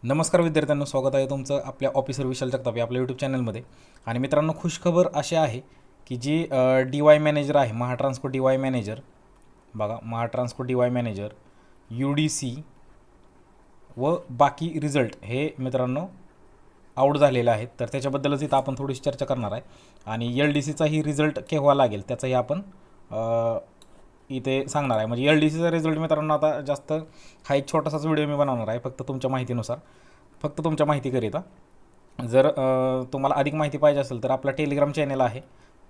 नमस्कार विद्यार्थ्यांनो, स्वागत आहे तुमचं आपल्या ऑफिसर विशाल जगताप या आपल्या यूट्यूब चॅनलमध्ये. आणि मित्रांनो, खुशखबर अशी आहे की जी डी वाय मॅनेजर आहे, महाट्रान्सको डी वाय मॅनेजर, बघा Mahatransco D Y manager, U D C व बाकी रिझल्ट हे मित्रांनो आऊट झालेलं आहे. तर त्याच्याबद्दलच इथं आपण थोडीशी चर्चा करणार आहे. आणि एल डी सीचाही रिझल्ट केव्हा लागेल त्याचाही आपण इथे सांगणार आहे. म्हणजे एल डी सीचा रिझल्ट मित्रांनो आता जास्त हा एक छोटासाच व्हिडिओ मी बनवणार आहे, फक्त तुमच्या माहितीनुसार, फक्त तुमच्या माहितीकरिता. जर तुम्हाला अधिक माहिती पाहिजे असेल तर आपला टेलिग्राम चॅनल आहे,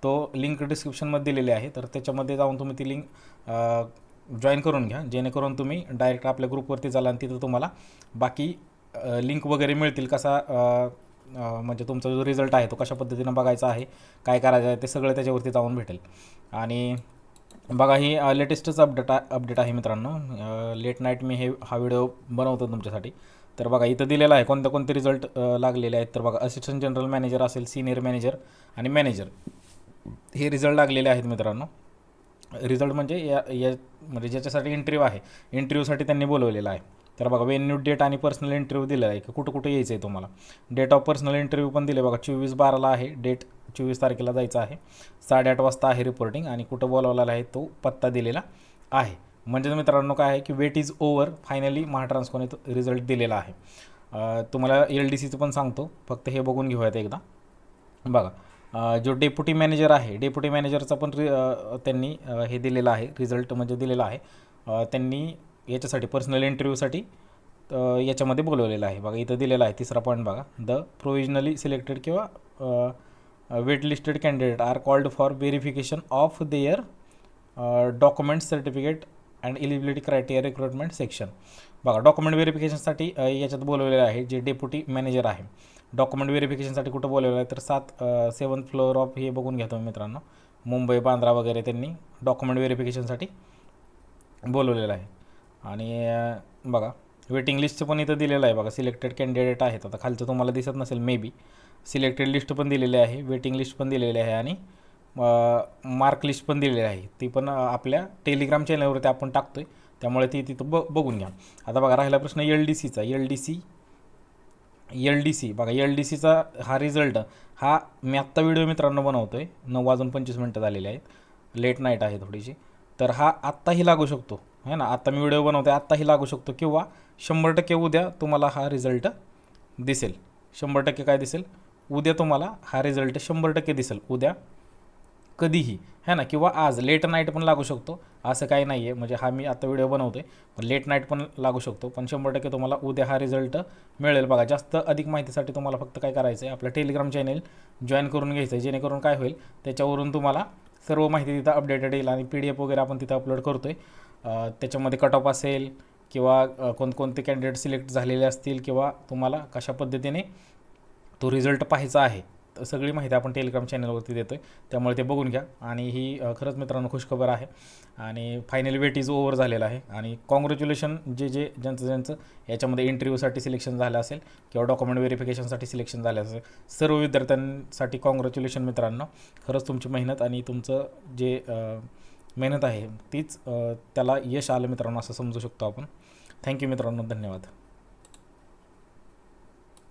तो लिंक डिस्क्रिप्शनमध्ये दिलेली आहे. तर त्याच्यामध्ये जाऊन तुम्ही ती लिंक जॉईन करून घ्या, जेणेकरून तुम्ही डायरेक्ट आपल्या ग्रुपवरती जाल आणि तिथं तुम्हाला बाकी लिंक वगैरे मिळतील. कसा म्हणजे तुमचा जो रिझल्ट आहे तो कशा पद्धतीनं बघायचा आहे, काय करायचं आहे, ते सगळं त्याच्यावरती जाऊन भेटेल. आणि बघा, ही लेटेस्टच अपडेट आहे मित्रांनो. लेट नाईट मी हा व्हिडिओ बनवतो तुमच्यासाठी. तर बघा इथं दिलेलं आहे कोणते रिझल्ट लागलेले आहेत. तर बघा, असिस्टंट जनरल मॅनेजर असेल, सिनियर मॅनेजर आणि मॅनेजर हे रिझल्ट लागलेले आहेत मित्रांनो. रिझल्ट म्हणजे म्हणजे ज्याच्यासाठी इंटरव्ह्यू आहे, इंटरव्ह्यूसाठी त्यांनी बोलवलेलं आहे. तर बघा, वेन्यू, डेट आणि पर्सनल इंटरव्ह्यू दिलेला आहे की कुठं यायचं आहे तुम्हाला. डेट ऑफ पर्सनल इंटरव्ह्यू पण दिले बघा, 24/12 आहे डेट, 24 तारखेला जायचं आहे, 8:30 वाजता आहे रिपोर्टिंग, आणि कुठं बोलावलेला आहे तो पत्ता दिलेला आहे. म्हणजे मित्रांनो काय आहे की वेट इज ओव्हर, फायनली महाट्रान्सकोने रिझल्ट दिलेला आहे. तुम्हाला एल डी सीचं पण सांगतो, फक्त हे बघून घेऊयात एकदा. बघा, जो डेप्युटी मॅनेजर आहे, डेप्युटी मॅनेजरचा पण त्यांनी हे दिलेलं आहे, रिझल्ट म्हणजे दिलेला आहे. त्यांनी याच्यासाठी पर्सनल इंटरव्ह्यूसाठी याच्यामध्ये बोलवलेलं आहे. बघा इथं दिलेलं आहे, तिसरा पॉईंट बघा, द प्रोव्हिजनली सिलेक्टेड किंवा wait listed candidate are called for verification of their document, certificate and eligibility criteria recruitment section. बघा, डॉक्युमेंट व्हेरिफिकेशनसाठी याच्यात बोलवलेलं आहे जे डेप्युटी मॅनेजर आहे. डॉक्युमेंट व्हेरिफिकेशनसाठी कुठं बोलवलं आहे तर 7th फ्लोअर ऑफ, हे बघून घ्या तुम्ही मित्रांनो, मुंबई, बांद्रा वगैरे त्यांनी डॉक्युमेंट व्हेरिफिकेशनसाठी बोलवलेलं आहे. आणि बघा, वेटिंग लिस्टचं पण इथं दिलेलं आहे बघा, सिलेक्टेड कॅन्डिडेट आहेत. आता खालचं तुम्हाला दिसत नसेल मे बी, सिलेक्टेड लिस्ट पण दिलेली आहे, वेटिंग लिस्ट पण दिलेली आहे, आणि मार्क लिस्ट पण दिलेली आहे. ती पण आपल्या टेलिग्राम चॅनलवरती आपण टाकतो आहे, त्यामुळे ती तिथं बघून घ्या. आता बघा, राहिला प्रश्न एल डी सीचा. एल डी सी बघा, एल डी सीचा हा रिझल्ट, हा मी आत्ता व्हिडिओ मित्रांनो बनवतो आहे, 9:25 झालेले आहेत, लेट नाईट आहे थोडीशी. तर हा आत्ताही लागू शकतो है ना, आत्ता मी व्हिडिओ बनवतो आहे, आत्ताही लागू शकतो, किंवा 100% उद्या तुम्हाला हा रिझल्ट दिसेल. 100% काय दिसेल, उद्या तुम्हाला हा रिझल्ट 100% दिसेल, उद्या कधीही है ना, किंवा आज लेट नाईट पण लागू शकतो, असं काही नाही आहे. म्हणजे हा मी आता व्हिडिओ बनवतो आहे, पण लेट नाईट पण लागू शकतो, पण 100% तुम्हाला उद्या हा रिझल्ट मिळेल. बघा, जास्त अधिक माहितीसाठी तुम्हाला फक्त काय करायचं आहे, आपलं टेलिग्राम चॅनल जॉईन करून घ्यायचं आहे, जेणेकरून काय होईल, त्याच्यावरून तुम्हाला सर्व माहिती तिथं अपडेटेड येईल. आणि PDF वगैरे आपण तिथं अपलोड करतो आहे. त्याच्यामध्ये कट ऑफ असेल, किंवा कोणकोणते कॅन्डिडेट सिलेक्ट झालेले असतील, किंवा तुम्हाला कशा पद्धतीने तो रिझल्ट पाहायचा आहे, तर सगळी माहिती आपण टेलिग्राम चॅनलवरती देतो आहे, त्यामुळे ते बघून घ्या. आणि ही खरंच मित्रांनो खुशखबर आहे. आणि फायनली वेट इज ओव्हर झालेला आहे. आणि कॉंग्रॅच्युलेशन ज्यांचं याच्यामध्ये इंटरव्ह्यूसाठी सिलेक्शन झालं असेल, किंवा डॉक्युमेंट व्हेरिफिकेशनसाठी सिलेक्शन झालं असेल, सर्व विद्यार्थ्यांसाठी कॉंग्रॅच्युलेशन मित्रांनो. खरंच तुमची मेहनत आणि तुमचं जे मेहनत आहे तीच त्याला यश आलं मित्रांनो, असं समजू शकतो आपण. थँक्यू मित्रांनो, धन्यवाद.